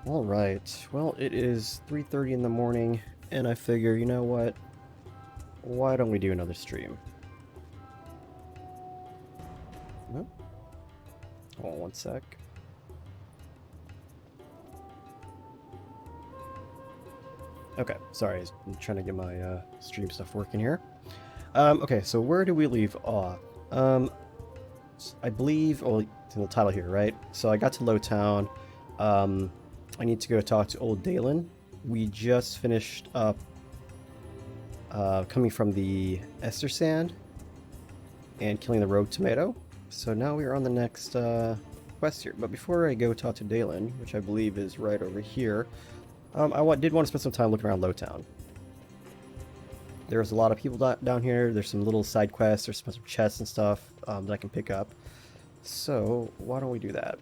Alright, well it is 3:30 in the morning, and I figure, you know what? Why don't we do another stream? Nope. Hold on one sec. Okay, sorry, I'm trying to get my stream stuff working here. Okay, so where do we leave off? Um, I believe, well, it's in the title here, right? So I got to Lowtown. Um, I need to go talk to Old Dalan. We just finished up coming from the Ester Sand and killing the rogue tomato. So now we are on the next quest here. But before I go talk to Dalan, which I believe is right over here, I did want to spend some time looking around Lowtown. There's a lot of people down here. There's some little side quests. There's some chests and stuff that I can pick up. So why don't we do that?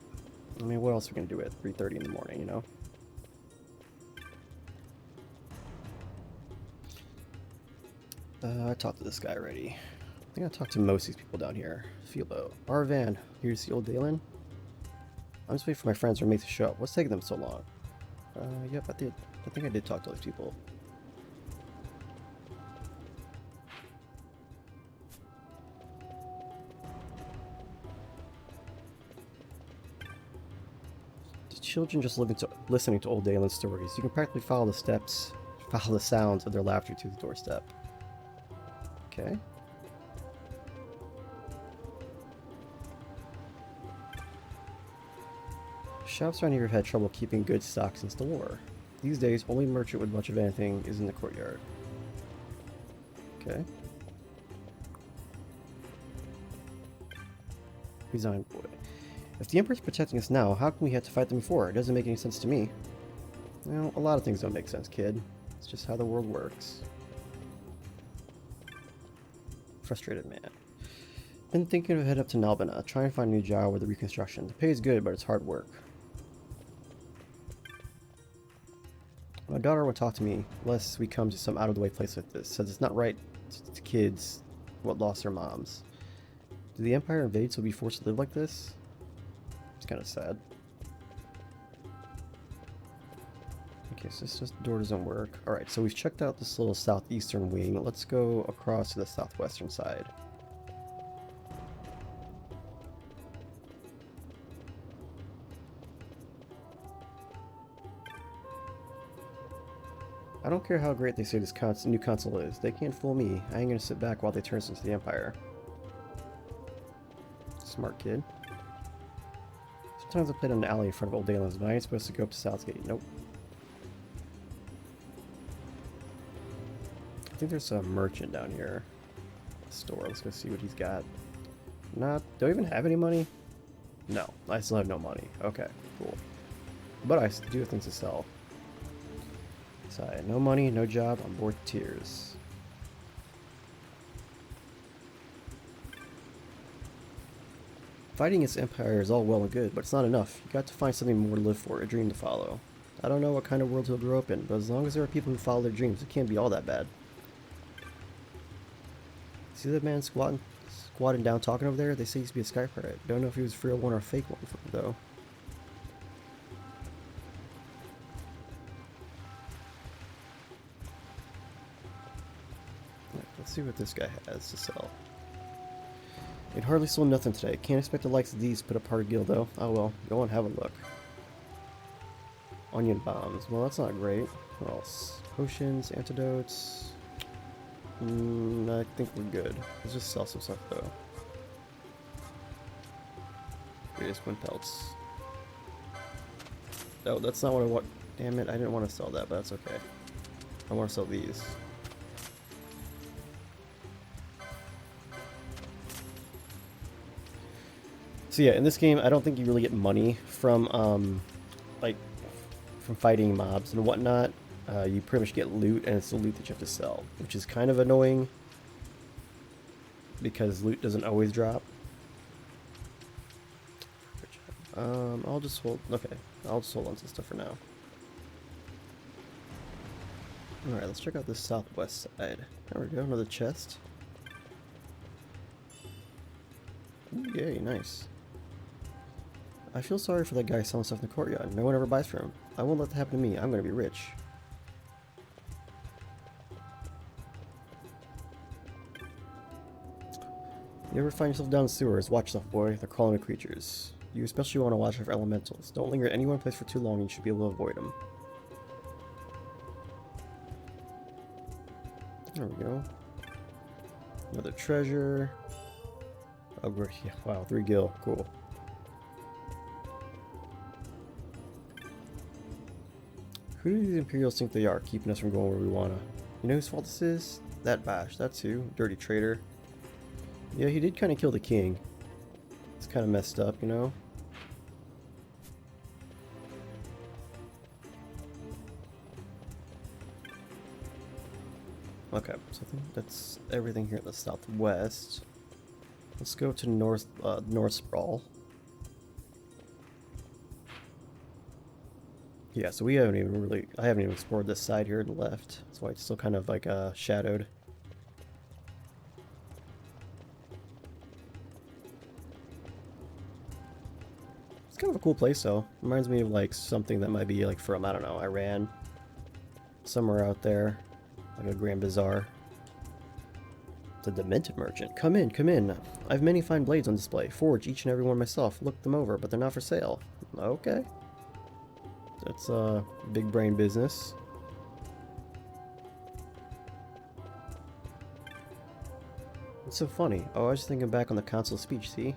I mean, what else are we gonna do at 3:30 in the morning? You know. I talked to this guy already. I think I talked to most of these people down here. Philo, Arvan, here's the Old Dalan. I'm just waiting for my friends or mates to show up. What's taking them so long? Yep, I did. I think I did talk to all these people. The children just listening to Old Dalan stories. You can practically follow the steps, follow the sounds of their laughter to the doorstep. Okay. Shops around here have had trouble keeping good stock since the war. These days, only merchant with much of anything is in the courtyard. Okay. Resigned boy. If the Emperor's protecting us now, how come we had to fight them before? It doesn't make any sense to me. Well, a lot of things don't make sense, kid. It's just how the world works. Frustrated man. Been thinking of head up to Nalbina, try and find a new job with the reconstruction. The pay is good, but it's hard work. My daughter would talk to me, lest we come to some out-of-the-way place like this. Says it's not right to kids what lost their moms. Did the Empire invade so we'll be forced to live like this? It's kind of sad. Okay, so this door doesn't work. Alright, so we've checked out this little southeastern wing. Let's go across to the southwestern side. I don't care how great they say this new console is. They can't fool me. I ain't gonna sit back while they turn us into the Empire. Smart kid. Sometimes I played on the alley in front of Old Dalan's, but I ain't supposed to go up to Southgate. Nope. I think there's a merchant down here. A store. Let's go see what he's got. Do I even have any money? No, I still have no money. Okay, cool. But I do have things to sell. So I had no money, no job, I'm bored to tears. Fighting its empire is all well and good, but it's not enough. You got to find something more to live for, a dream to follow. I don't know what kind of world he'll grow up in, but as long as there are people who follow their dreams, it can't be all that bad. See that man squatting down talking over there? They say he used to be a sky pirate. Don't know if he was a real one or a fake one, though. Let's see what this guy has to sell. It hardly sold nothing today. Can't expect the likes of these to put up hard deal though. Oh well, go and have a look. Onion bombs. Well, that's not great. What else? Potions, antidotes. I think we're good. Let's just sell some stuff though. Greatest wind pelts. Oh, that's not what I want. Damn it, I didn't want to sell that, but that's okay. I want to sell these. So yeah, in this game, I don't think you really get money from, like, from fighting mobs and whatnot. You pretty much get loot, and it's the loot that you have to sell, which is kind of annoying because loot doesn't always drop. I'll just hold. Okay, I'll just hold on to stuff for now. All right, let's check out this southwest side. There we go, another chest. Ooh, yay, nice. I feel sorry for that guy selling stuff in the courtyard. No one ever buys from him. I won't let that happen to me. I'm gonna be rich. You ever find yourself down the sewers? Watch yourself, boy. They're crawling with creatures. You especially want to watch out for elementals. Don't linger at any one place for too long. You should be able to avoid them. There we go. Another treasure. Oh, yeah, wow, 3 gil. Cool. Who do these Imperials think they are, keeping us from going where we wanna? You know whose fault this is? That Bash. That's who. Dirty traitor. Yeah, he did kind of kill the king. It's kind of messed up, you know? Okay, so I think that's everything here in the southwest. Let's go to North Sprawl. Yeah, so we haven't even really, I haven't even explored this side here to the left. That's why it's still kind of like shadowed. It's kind of a cool place though. Reminds me of like something that might be like from, I don't know, Iran. Somewhere out there. Like a Grand Bazaar. The Demented Merchant. Come in, come in. I have many fine blades on display. Forge each and every one myself. Look them over, but they're not for sale. Okay. That's big brain business. It's so funny. Oh, I was just thinking back on the council speech, see?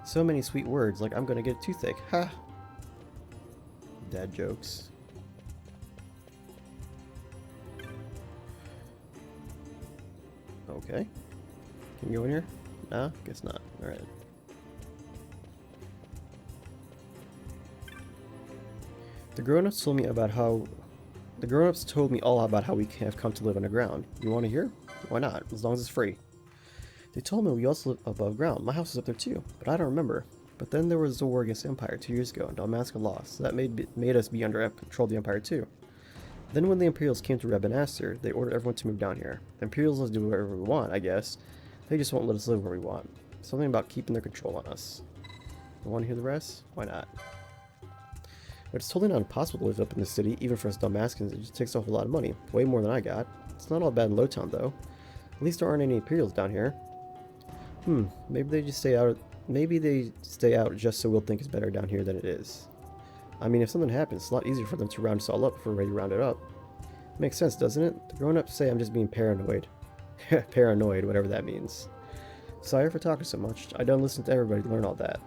So many sweet words, like I'm gonna get a toothache. Ha! Dad jokes. Okay. Can you go in here? Nah, guess not. Alright. The grown-ups told me all about how we have come to live underground. You want to hear? Why not? As long as it's free. They told me we also live above ground. My house is up there too, but I don't remember. But then there was the war against the Empire 2 years ago, and Dalmasca lost. So that made us be under control of the Empire too. Then when the Imperials came to Rabanastre, they ordered everyone to move down here. The Imperials let us do whatever we want, I guess. They just won't let us live where we want. Something about keeping their control on us. You want to hear the rest? Why not? But it's totally not impossible to live up in the city, even for us Dalmascans. It just takes a whole lot of money. Way more than I got. It's not all bad in Lowtown, though. At least there aren't any Imperials down here. Maybe they just stay out. Maybe they stay out just so we'll think it's better down here than it is. I mean, if something happens, it's a lot easier for them to round us all up if we're ready to round it up. Makes sense, doesn't it? The grown-ups say I'm just being paranoid. Paranoid, whatever that means. Sorry for talking so much. I don't listen to everybody to learn all that.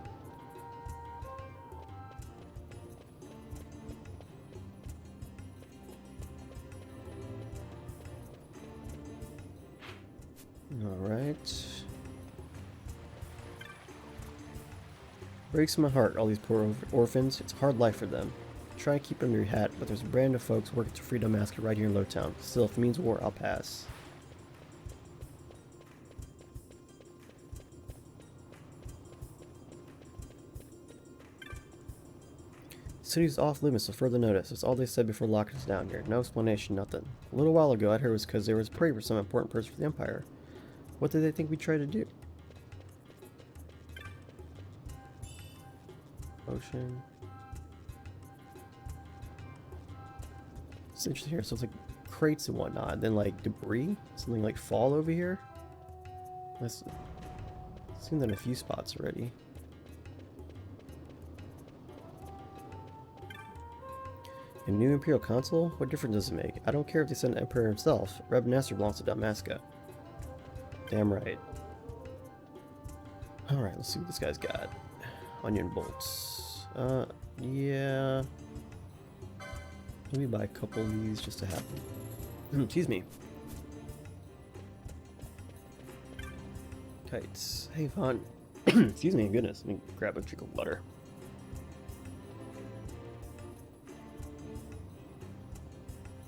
Alright. Breaks my heart, all these poor orphans. It's a hard life for them. Try and keep it under your hat, but there's a brand of folks working to free Dalmasca right here in Lowtown. Still, if it means war, I'll pass. The city's off limits, so further notice. That's all they said before locking us down here. No explanation, nothing. A little while ago, I'd heard it was because there was prey for some important person for the Empire. What did they think we'd try to do? Ocean. It's interesting here. So it's like crates and whatnot, and then like debris, something like fall over here. I've seen that in a few spots already. A new Imperial Council? What difference does it make? I don't care if they send an Emperor himself. Rabanastre belongs to Dalmasca. Damn right. Alright, let's see what this guy's got. Onion bolts. Yeah. Let me buy a couple of these just to have them. Excuse me. Kites. Hey, Vaughn. Excuse me, goodness. Let me grab a drink of water.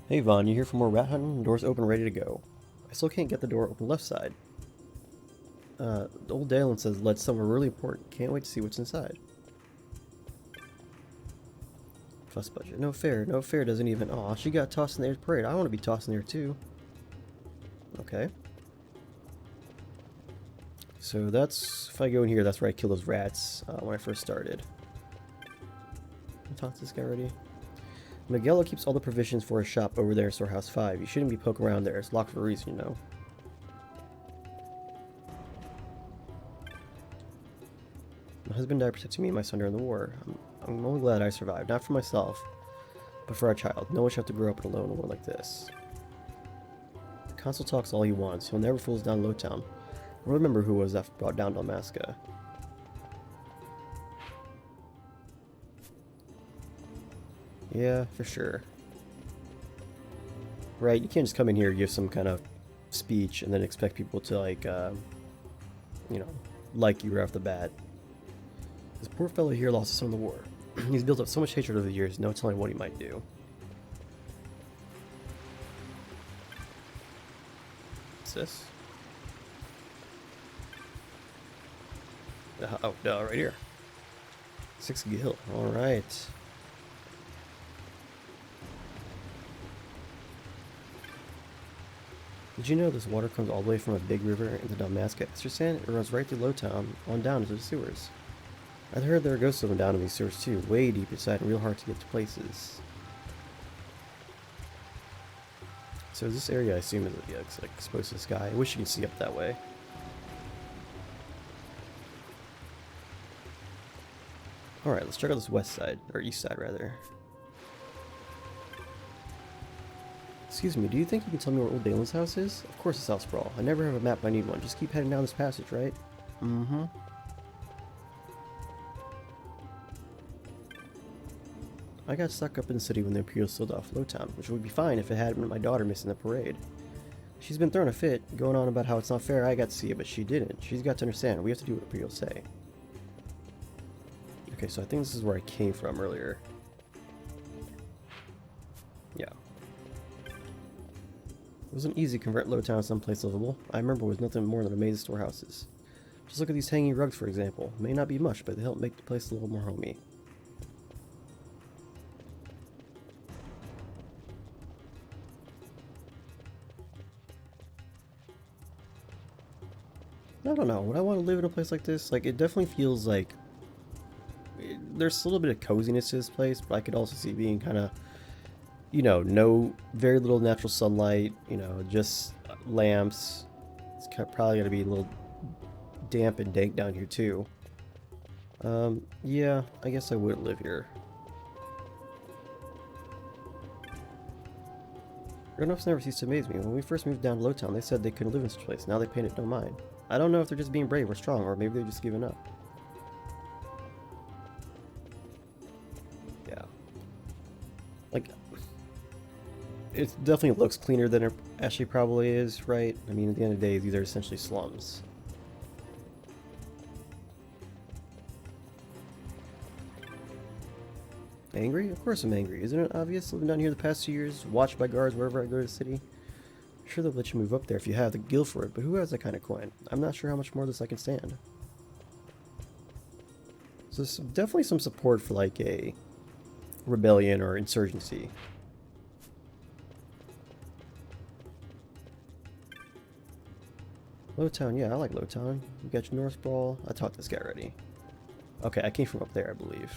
Hey, Vaughn, you here for more rat hunting? Door's open, ready to go. I still can't get the door open left side. Old Dalan says led somewhere really important. Can't wait to see what's inside. Fuss budget. No fair. No fair doesn't even... Aw, she got tossed in the air parade. I want to be tossed in the air too. Okay. So that's... If I go in here, that's where I kill those rats when I first started. I talked to this guy already. Miguelo keeps all the provisions for his shop over there in Storehouse 5. You shouldn't be poking around there. It's locked for a reason, you know. My husband died protecting me and my son during the war. I'm only glad I survived. Not for myself, but for our child. No one should have to grow up alone in a world like this. The consul talks all he wants. He'll never fool us down Lowtown. I'll remember who was that brought down Dalmasca. Yeah, for sure. Right, you can't just come in here and give some kind of speech and then expect people to, like, you know, like you right off the bat. This poor fellow here lost his son in the war. He's built up so much hatred over the years, no telling what he might do. What's this? Oh, no, right here. 6 gil, alright. Did you know this water comes all the way from a big river into Dalmasca? XII? It runs right through Lowtown, on down into the sewers. I'd heard there are ghosts living down in these sewers too, way deep inside and real hard to get to places. So this area I assume is like exposed to the sky. I wish you could see up that way. Alright, let's check out this west side, or east side rather. Excuse me, do you think you can tell me where Old Dalan's house is? Of course it's South Sprawl. I never have a map, but I need one. Just keep heading down this passage, right? Mm-hmm. I got stuck up in the city when the Imperials sealed off Lowtown, which would be fine if it hadn't been my daughter missing the parade. She's been throwing a fit, going on about how it's not fair I got to see it, but she didn't. She's got to understand, we have to do what Imperials say. Okay, so I think this is where I came from earlier. Yeah. It wasn't easy to convert Lowtown to someplace livable. I remember it was nothing more than a maze of storehouses. Just look at these hanging rugs, for example. May not be much, but they help make the place a little more homey. I don't know. Would I want to live in a place like this? Like, it definitely feels like there's a little bit of coziness to this place, but I could also see being kind of, you know, very little natural sunlight, you know, just lamps. It's probably going to be a little damp and dank down here too. Yeah, I guess I wouldn't live here. Grown-ups never cease to amaze me. When we first moved down to Lowtown, they said they couldn't live in such a place. Now they paint it no mind. I don't know if they're just being brave or strong, or maybe they're just giving up. Yeah. Like, it definitely looks cleaner than it actually probably is, right? I mean, at the end of the day, these are essentially slums. Angry? Of course I'm angry. Isn't it obvious? Living down here the past 2 years, watched by guards wherever I go to the city. I'm sure they'll let you move up there if you have the gil for it, but who has that kind of coin? I'm not sure how much more of this I can stand. So there's definitely some support for like a rebellion or insurgency. Lowtown, yeah, I like Lowtown. You got your North Sprawl. I taught this guy already. Okay, I came from up there, I believe.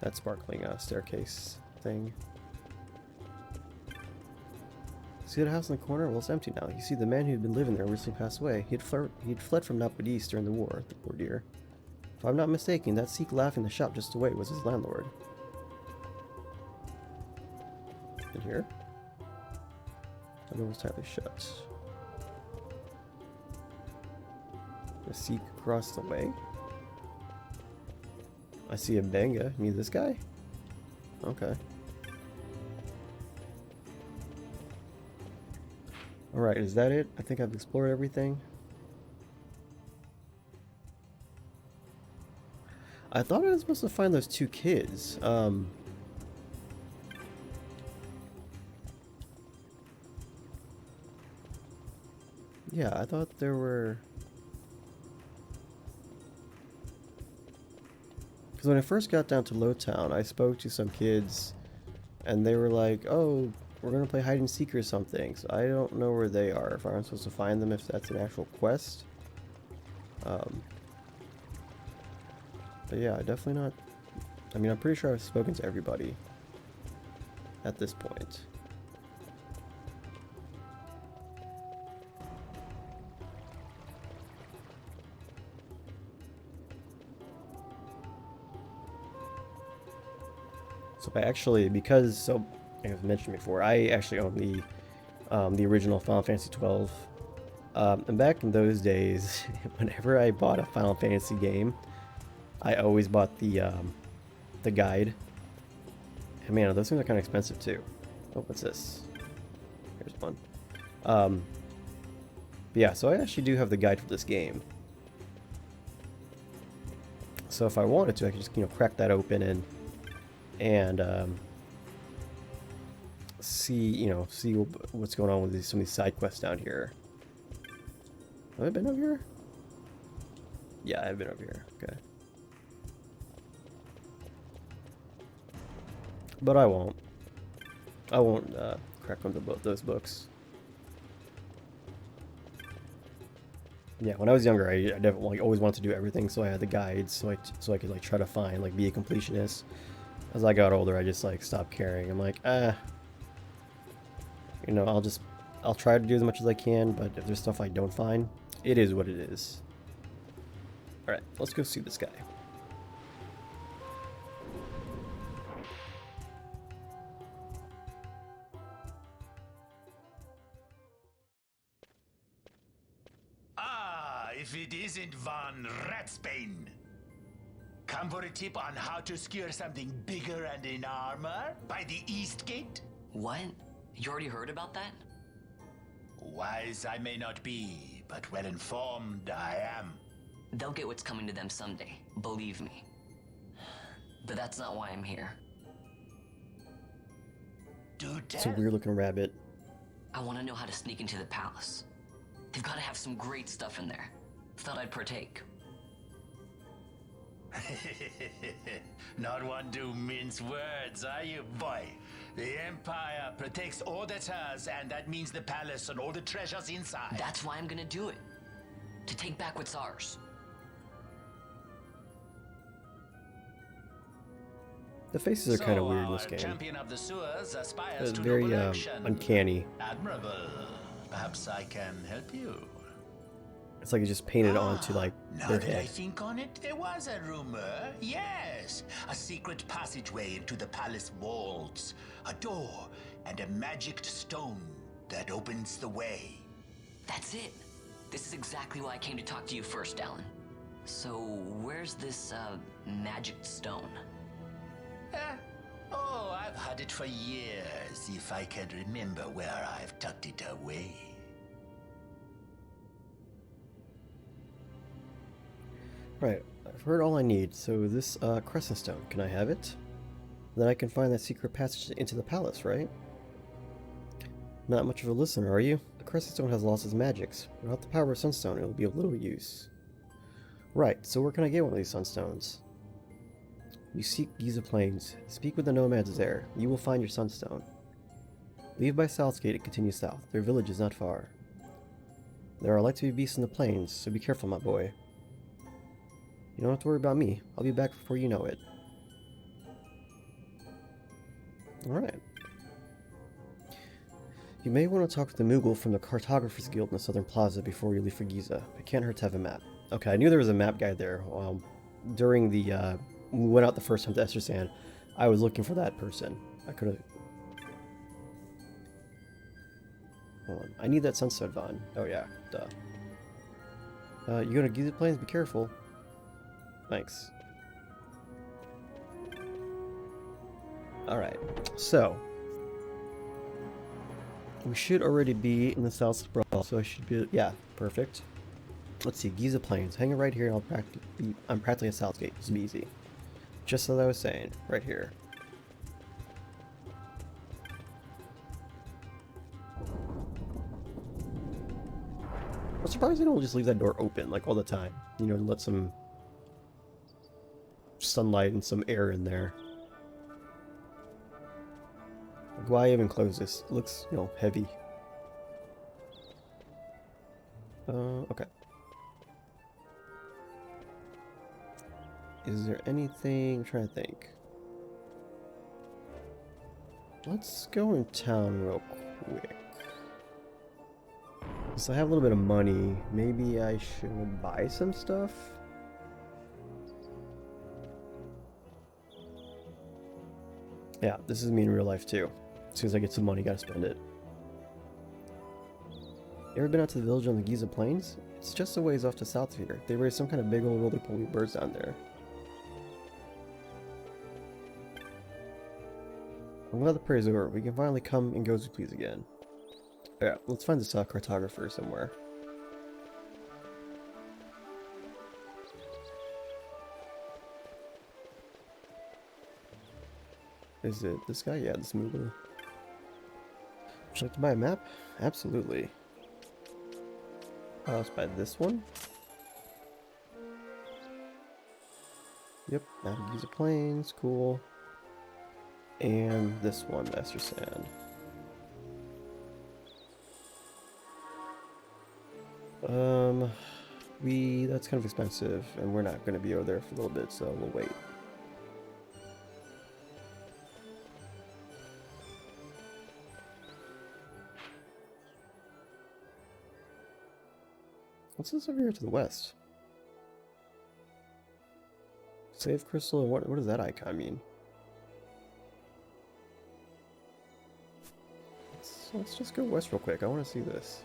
That sparkling staircase thing. See that house in the corner? Well, it's empty now. You see, the man who'd been living there recently passed away. He'd fled from Napodis during the war, the poor dear. If I'm not mistaken, that Sikh laughing in the shop just away was his landlord. In here? The door was tightly shut. The Sikh across the way? I see a Benga. You mean this guy? Okay. Alright, is that it? I think I've explored everything. I thought I was supposed to find those 2 kids. Yeah, I thought there were... Because when I first got down to Lowtown, I spoke to some kids, and they were like, oh, we're going to play hide and seek or something. So I don't know where they are, if I'm supposed to find them, if that's an actual quest. But yeah, definitely not I mean, I'm pretty sure I've spoken to everybody at this point. So I actually, because, so, I've mentioned before, I actually own the original Final Fantasy 12. And back in those days, whenever I bought a Final Fantasy game, I always bought the guide. And man, those things are kind of expensive too. Oh, what's this? Here's one. But yeah, so I actually do have the guide for this game. So if I wanted to, I could just, you know, crack that open and see, you know, see what's going on with some of these side quests down here. Have I been over here? Yeah, I've been over here. Okay. But I won't. I won't crack on those books. Yeah, when I was younger, I definitely always wanted to do everything, so I had the guides, so I could like try to find, like, be a completionist. As I got older, I just like stopped caring. I'm like, you know, I'll try to do as much as I can, but if there's stuff I don't find, it is what it is. All right, let's go see this guy. If it isn't Von Ratsbane. Come for a tip on how to secure something bigger and in armor by the East Gate? What? You already heard about that? Wise I may not be, but well informed I am. They'll get what's coming to them someday, believe me. But that's not why I'm here. Do tell. It's a weird looking rabbit. I want to know how to sneak into the palace. They've got to have some great stuff in there. Thought I'd partake. Not one to mince words, are you, boy? The Empire protects all that's hers, and that means the palace and all the treasures inside. That's why I'm gonna do it. To take back what's ours. The faces are kind of weird in this our game. Champion of the sewers aspires It's to very noble action. uncanny. Admirable. Perhaps I can help you. It's like it's just painted onto like Now their that I head. think on it, there was a rumor. Yes, a secret passageway into the palace walls, a door, and a magic stone that opens the way. That's it. This is exactly why I came to talk to you first, Dalan. So, where's this, magic stone? Oh, I've had it for years, if I can remember where I've tucked it away. Right, I've heard all I need, so this crescent stone, can I have it? Then I can find that secret passage into the palace, right? Not much of a listener, are you? The crescent stone has lost its magics. Without the power of sunstone, it will be of little use. Right, so where can I get one of these sunstones? You seek XII Plains. Speak with the nomads there. You will find your sunstone. Leave by Southgate and continue south. Their village is not far. There are like to be beasts in the plains, so be careful, my boy. You don't have to worry about me. I'll be back before you know it. Alright. You may want to talk to the Moogle from the Cartographers Guild in the Southern Plaza before you leave for Giza. It can't hurt to have a map. Okay, I knew there was a map guide there. During the, when we went out the first time to Estersand, I was looking for that person. I could've... Hold on. I need that sunset Vaughn. Oh yeah, duh. You go to Giza Plains? Be careful. Thanks. Alright, so... we should already be in the South Sprawl, so I should be... yeah, perfect. Let's see, Giza Plains. Hang it right here and I'm practically at Southgate. This will be easy. Just as I was saying, right here. I'm surprised they don't just leave that door open, like, all the time. You know, let some sunlight and some air in there. Like, why even close this? It looks, you know, heavy. Okay. Is there anything... I'm trying to think. Let's go in town real quick. So I have a little bit of money. Maybe I should buy some stuff? Yeah, this is me in real life too. As soon as I get some money, gotta spend it. You ever been out to the village on the Giza Plains? It's just a ways off to south of here. They raise some kind of big old roly-poly birds down there. I'm glad the prairie's over. We can finally come and go as we please again. Yeah, let's find this cartographer somewhere. Is it this guy? Yeah, this mover. Would you like to buy a map? Absolutely. Let's buy this one. Yep, map of Giza Plains, cool. And this one, Master Sand. That's kind of expensive, and we're not going to be over there for a little bit, so we'll wait. What's this over here to the west? Save crystal, what does that icon mean? Let's just go west real quick. I want to see this.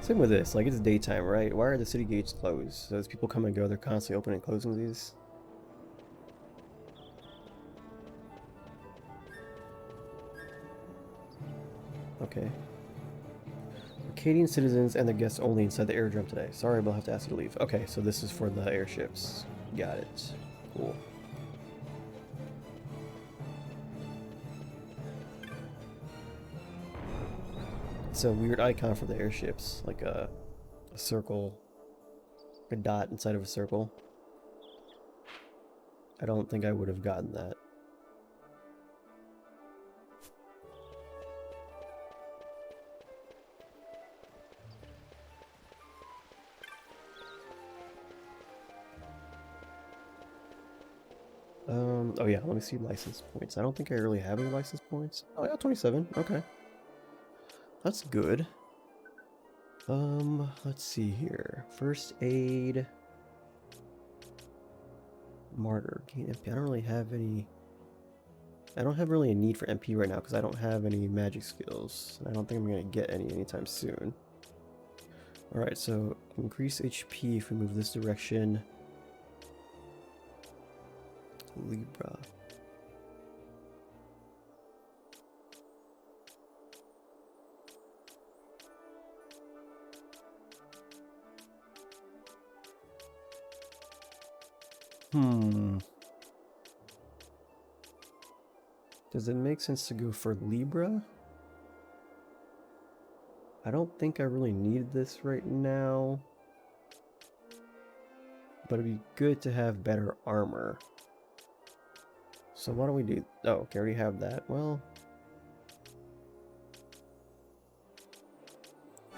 Same with this, like it's daytime, right? Why are the city gates closed? So as people come and go, they're constantly opening and closing these. Okay. Acadian citizens and their guests only inside the airdrome today. Sorry, but I'll have to ask you to leave. Okay, so this is for the airships. Got it. Cool. It's a weird icon for the airships, like a circle, a dot inside of a circle. I don't think I would have gotten that. Oh yeah, let me see license points. I don't think I really have any license points. Oh, I got 27. Okay. That's good. Let's see here. First aid. Martyr. Gain MP. I don't really have any... I don't have really a need for MP right now because I don't have any magic skills. And I don't think I'm going to get any anytime soon. Alright, so increase HP if we move this direction. Libra. Does it make sense to go for Libra? I don't think I really need this right now. But it'd be good to have better armor. So why don't we do... Oh, okay, I already have that. Well...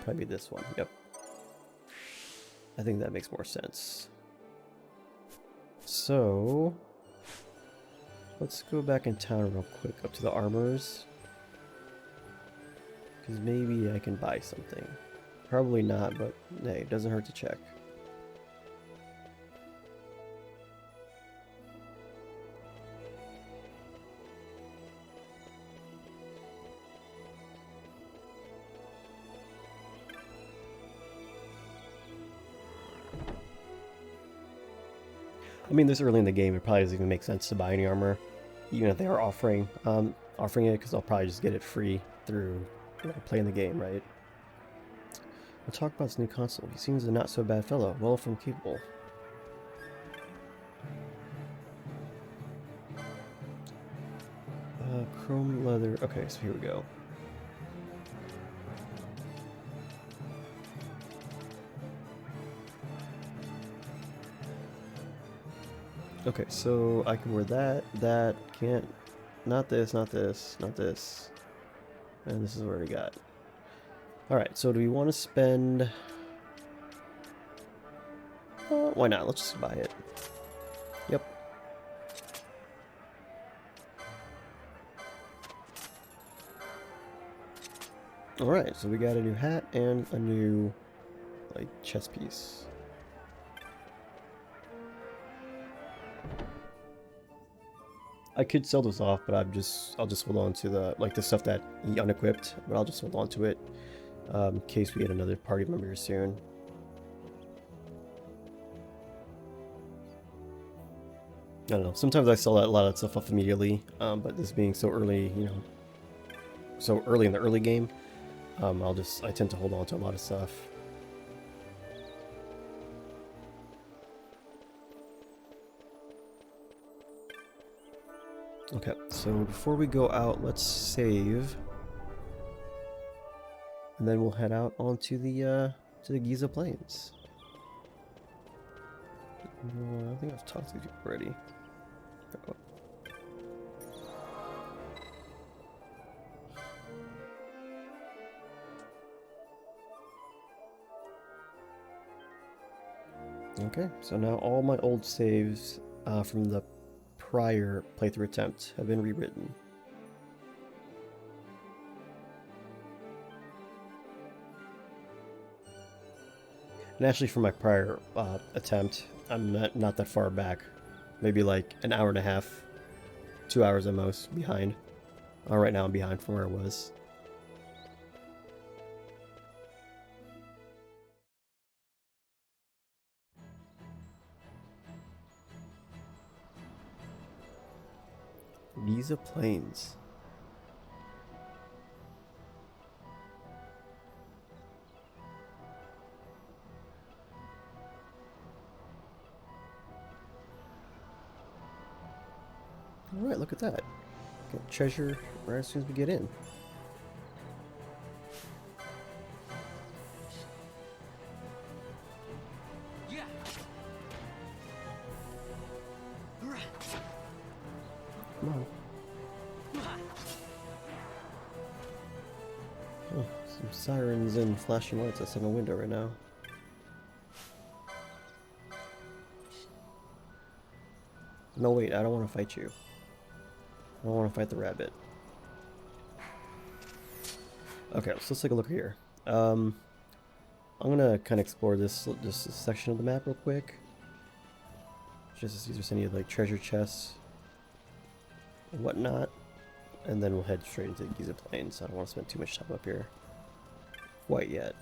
Probably this one, yep. I think that makes more sense. So... Let's go back in town real quick, up to the armors. Because maybe I can buy something. Probably not, but hey, it doesn't hurt to check. I mean, this early in the game, it probably doesn't even make sense to buy any armor, even if they are offering it, because I'll probably just get it free through playing the game, right? We'll talk about this new console. He seems a not so bad fellow, well from capable. Chrome leather. Okay, so here we go. Okay, so I can wear that, can't, not this, not this, not this, and this is what I got. Alright, so do we want to spend Why not? Let's just buy it. Yep. Alright, so we got a new hat and a new, like, chess piece. I could sell this off, but I'll just hold on to the stuff that he unequipped, but I'll just hold on to it in case we get another party member soon. I don't know. Sometimes I sell a lot of stuff off immediately, but this being so early, so early in the early game, I tend to hold on to a lot of stuff. Okay, so before we go out, let's save, and then we'll head out onto the XII Plains. I think I've talked to you already. Oh. Okay, so now all my old saves from the prior playthrough attempt have been rewritten. And actually, for my prior attempt, I'm not that far back. Maybe like an hour and a half, 2 hours at most behind. Right now I'm behind from where I was. XII Plains. Alright, look at that. Get treasure right as soon as we get in. Come on. Oh, some sirens and flashing lights outside my window right now. No, wait, I don't want to fight you. I don't want to fight the rabbit. Okay, so let's take a look here. I'm gonna kind of explore this section of the map real quick, just to see if there's any like treasure chests and whatnot, and then we'll head straight into XII Plains. I don't want to spend too much time up here quite yet.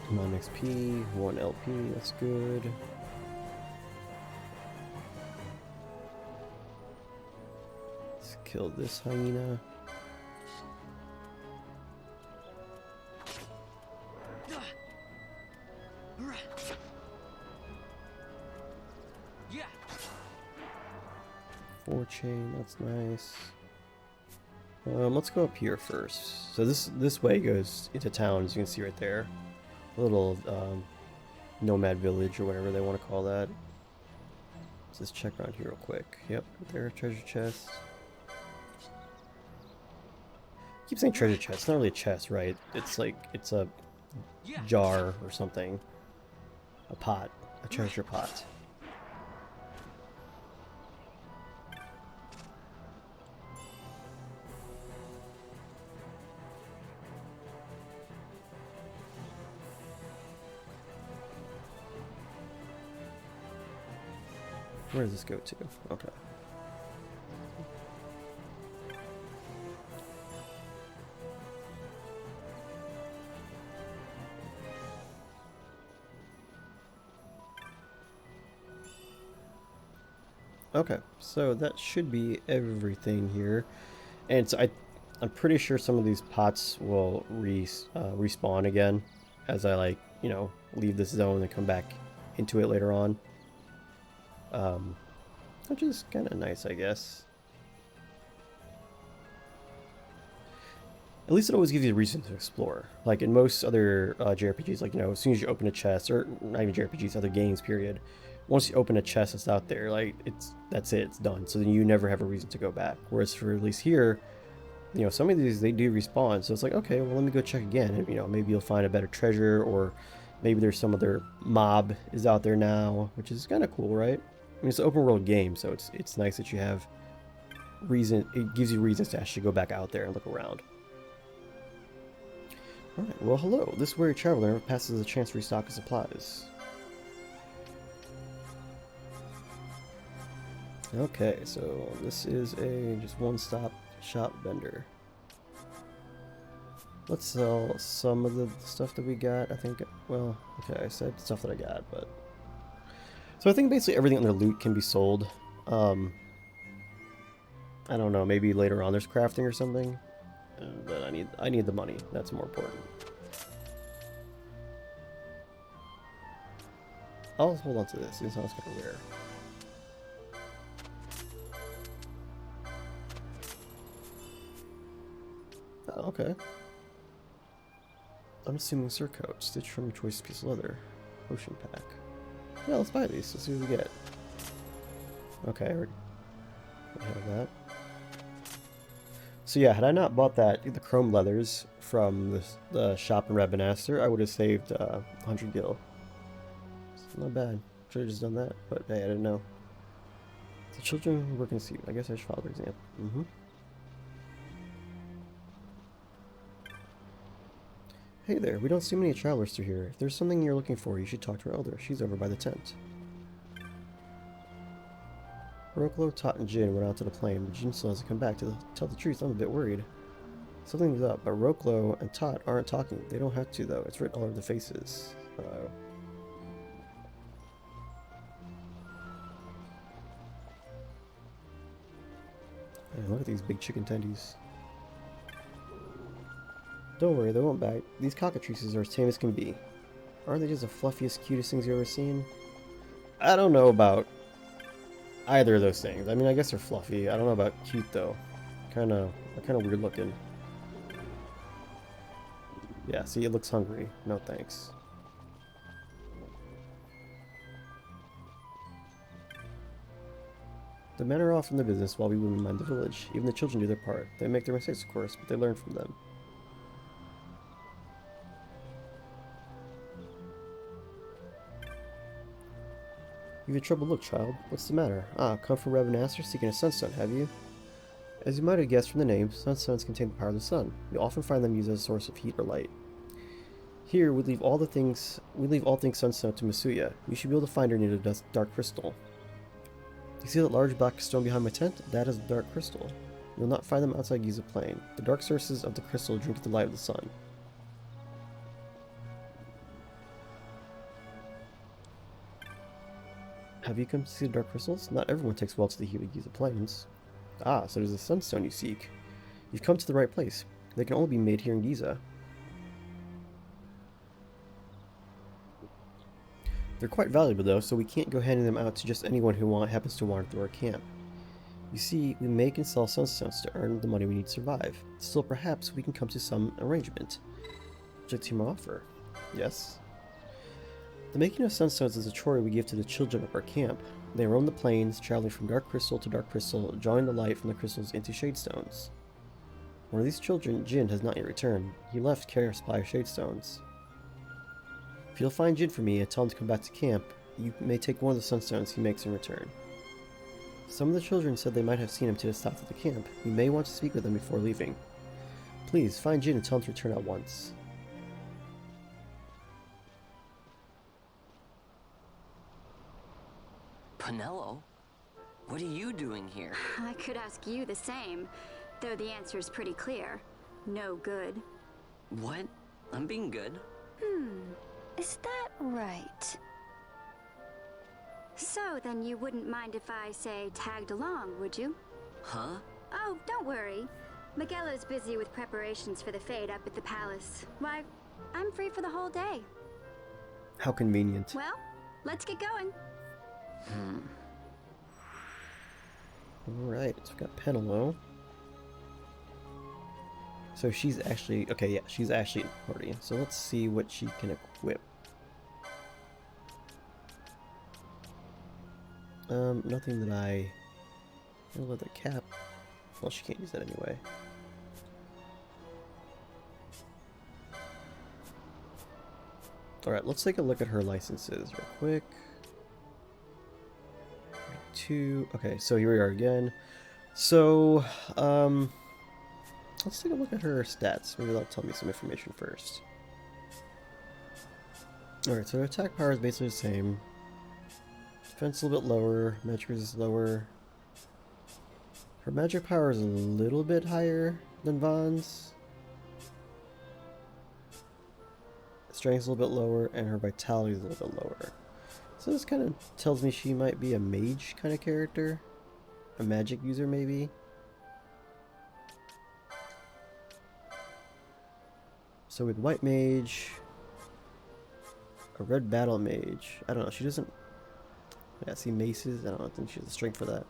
Come on, XP, 1 LP, that's good. Let's kill this hyena. Four chain, that's nice. Let's go up here first. So this way goes into town, as you can see right there. A little nomad village or whatever they want to call that. Let's just check around here real quick. Yep, there, treasure chest. I keep saying treasure chest. It's not really a chest, right? It's like it's a jar or something. A pot, a treasure pot. Where does this go to? Okay. Okay, so that should be everything here. And so I'm pretty sure some of these pots will respawn again as I leave this zone and come back into it later on. which is kind of nice, I guess. At least it always gives you a reason to explore. Like in most other JRPGs, like, you know, as soon as you open a chest, or not even JRPGs, other games, period, once you open a chest that's out there, like, that's it, it's done. So then you never have a reason to go back. Whereas for at least here, you know, some of these, they do respawn. So it's like, okay, well, let me go check again. And, you know, maybe you'll find a better treasure, or maybe there's some other mob is out there now, which is kind of cool, right? I mean, it's an open world game, so it's nice that you have reason. It gives you reasons to actually go back out there and look around. Alright, well, hello. This weary traveler passes a chance to restock his supplies. Okay, so this is a just one-stop shop vendor. Let's sell some of the stuff that we got. I think, well, okay, I said stuff that I got, but... So I think basically everything on their loot can be sold. I don't know, maybe later on there's crafting or something. But I need the money. That's more important. I'll hold on to this. It sounds kind of rare. Oh, okay. I'm assuming surcoat, stitched from a choice piece of leather, potion pack. Yeah, let's buy these. Let's see what we get. Okay, I already have that. So yeah, had I not bought the chrome leathers from the shop in Rabanastre, I would have saved 100 gil. It's not bad. Should have just done that, but hey, I didn't know. The children who work in the sea. I guess I should follow their example. Hey there, we don't see many travelers through here. If there's something you're looking for, you should talk to our elder. She's over by the tent. Roklo, Tot, and Jin went out to the plane, but Jin still hasn't come back. To tell the truth, I'm a bit worried. Something's up, but Roklo and Tot aren't talking. They don't have to, though. It's written all over the faces. Man, look at these big chicken tendies. Don't worry, they won't bite. These cockatrices are as tame as can be. Aren't they just the fluffiest, cutest things you've ever seen? I don't know about either of those things. I mean, I guess they're fluffy. I don't know about cute, though. They're kind of weird looking. Yeah, see, it looks hungry. No thanks. The men are off from their business while we women mind the village. Even the children do their part. They make their mistakes, of course, but they learn from them. You've had trouble, look, child. What's the matter? Ah, come from Rabanastre seeking a sunstone, have you? As you might have guessed from the name, sunstones contain the power of the sun. You often find them used as a source of heat or light. Here, we leave all things sunstone to Masuya. You should be able to find her near the dark crystal. You see that large black stone behind my tent? That is the dark crystal. You will not find them outside Giza Plain. The dark sources of the crystal drink the light of the sun. Have you come to see the dark crystals? Not everyone takes well to the heat of Giza Plains. Ah, so there's a sunstone you seek. You've come to the right place. They can only be made here in Giza. They're quite valuable though, so we can't go handing them out to just anyone who happens to wander through our camp. You see, we make and sell sunstones to earn the money we need to survive. Still, perhaps we can come to some arrangement. Would you like to hear my offer? Yes? The making of sunstones is a chore we give to the children of our camp. They roam the plains, traveling from dark crystal to dark crystal, drawing the light from the crystals into shadestones. One of these children, Jin, has not yet returned. He left carrying a supply of shadestones. If you'll find Jin for me and tell him to come back to camp, you may take one of the sunstones he makes in return. Some of the children said they might have seen him to the south of the camp. You may want to speak with them before leaving. Please, find Jin and tell him to return at once. Penelo? What are you doing here? I could ask you the same, though the answer's pretty clear. No good. What? I'm being good. Is that right? So, then you wouldn't mind if I, say, tagged along, would you? Huh? Oh, don't worry. Miguelo's busy with preparations for the fete up at the palace. Why, I'm free for the whole day. How convenient. Well, let's get going. Alright, so we've got Penelope. So she's actually, okay, yeah, she's actually in the party. So let's see what she can equip. Nothing that leather cap. Well, she can't use that anyway. Alright, let's take a look at her licenses real quick. Okay, so here we are again. So, let's take a look at her stats. Maybe that'll tell me some information first. Alright, so her attack power is basically the same. Defense a little bit lower, magic resist lower. Her magic power is a little bit higher than Vaughn's. Strength's a little bit lower, and her vitality is a little bit lower. So this kind of tells me she might be a mage kind of character. A magic user, maybe. So with white mage, a red battle mage. I don't know, she doesn't... Yeah, see maces? I don't think she has the strength for that.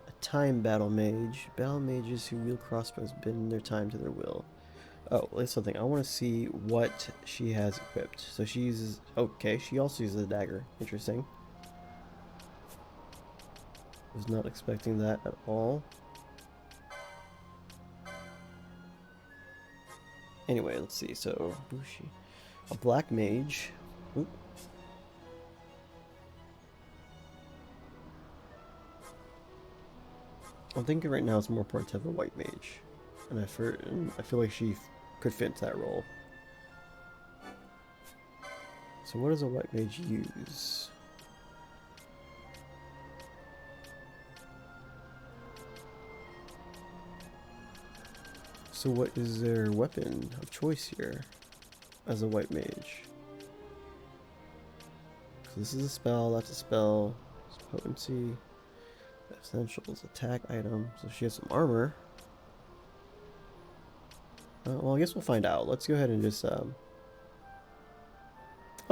A time battle mage. Battle mages who wield crossbows bend their time to their will. Oh, that's something. I want to see what she has equipped. So she uses... Okay, she also uses a dagger. Interesting. Was not expecting that at all. Anyway, let's see. So, Bushi. A black mage. Oop. I'm thinking right now it's more important to have a white mage. And I feel like she could fit into that role. So what does a white mage use? So what is their weapon of choice here as a white mage? So this is a spell, that's a spell, it's potency, essentials, attack item. So she has some armor. Well, I guess we'll find out. Let's go ahead and just, oh,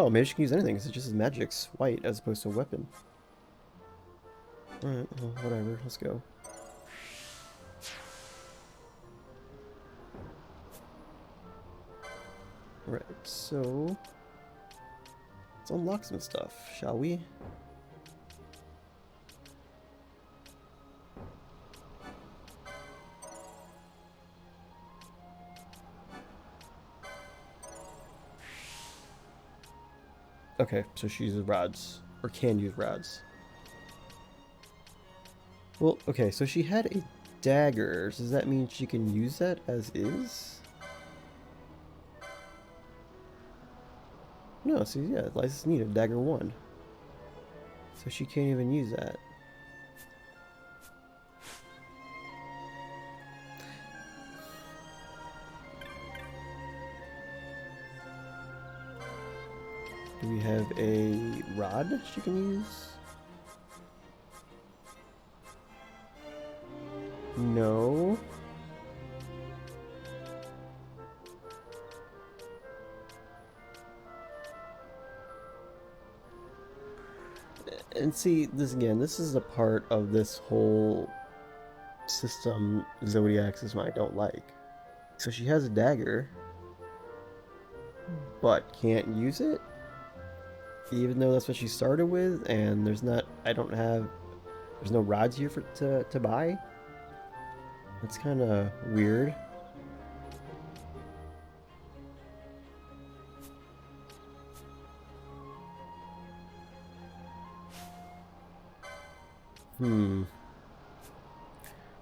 maybe she can use anything, because it's just magic's white as opposed to a weapon. Alright, well, whatever, let's go. Right, so... let's unlock some stuff, shall we? Okay, so she uses rods, or can use rods. Well, okay, so she had a dagger. Does that mean she can use that as is? No, see, yeah, license needed, dagger 1. So she can't even use that. Do we have a rod she can use? No. And see, this again, this is a part of this whole system Zodiac system I don't like. So she has a dagger, but can't use it? Even though that's what she started with, and there's no rods here to buy? That's kind of weird.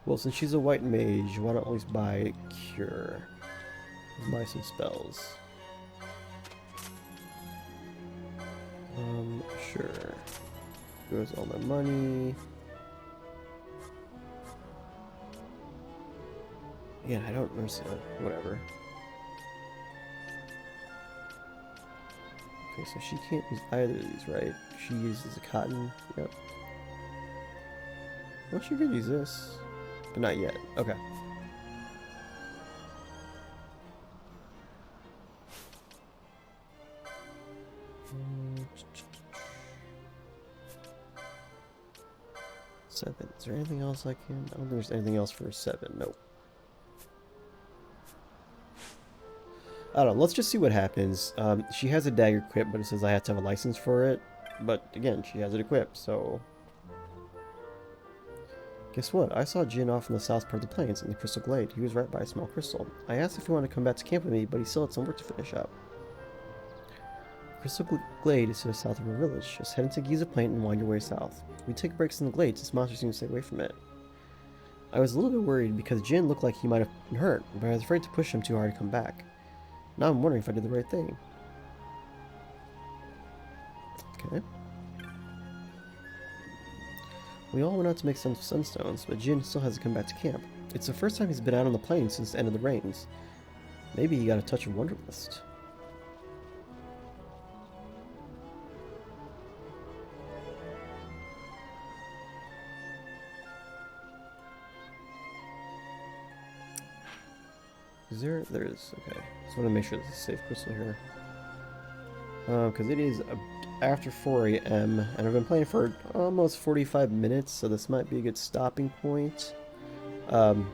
Well, since she's a white mage, why don't we buy a cure? Let's buy some spells. Sure. Goes all my money. Yeah, I don't understand. Whatever. Okay, so she can't use either of these, right? She uses a cotton. Yep. Well, she could use this, but not yet. Okay. 7. Is there anything else I can... I don't think there's anything else for 7. Nope. I don't know. Let's just see what happens. She has a dagger equipped, but it says I have to have a license for it. But again, she has it equipped, so... Guess what? I saw Jin off in the south part of the plains in the Crystal Glade. He was right by a small crystal. I asked if he wanted to come back to camp with me, but he still had some work to finish up. Crystal Glade is to the south of our village. Just head into XII Plain and wind your way south. We take breaks in the glade since monsters seem to stay away from it. I was a little bit worried because Jin looked like he might have been hurt, but I was afraid to push him too hard to come back. Now I'm wondering if I did the right thing. Okay. We all went out to make some sunstones, but Jin still hasn't come back to camp. It's the first time he's been out on the plains since the end of the rains. Maybe he got a touch of Wanderlust. There is. Okay. Just want to make sure there's a safe crystal here. Because it is after 4 a.m. and I've been playing for almost 45 minutes, so this might be a good stopping point. But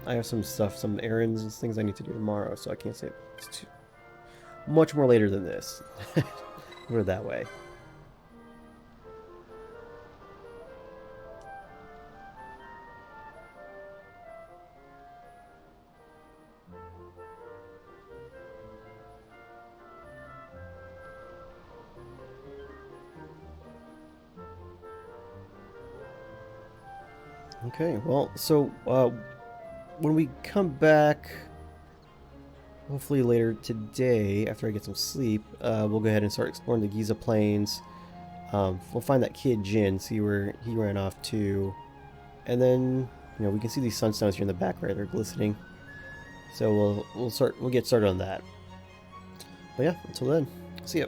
I have some stuff, some errands and things I need to do tomorrow, so I can't say it's too much more later than this. Put it that way. Okay, well, so when we come back, hopefully later today, after I get some sleep, we'll go ahead and start exploring the XII Plains. We'll find that kid Jin, see where he ran off to, and then we can see these sunstones here in the back, right? They're glistening. So we'll get started on that. But yeah, until then, see ya.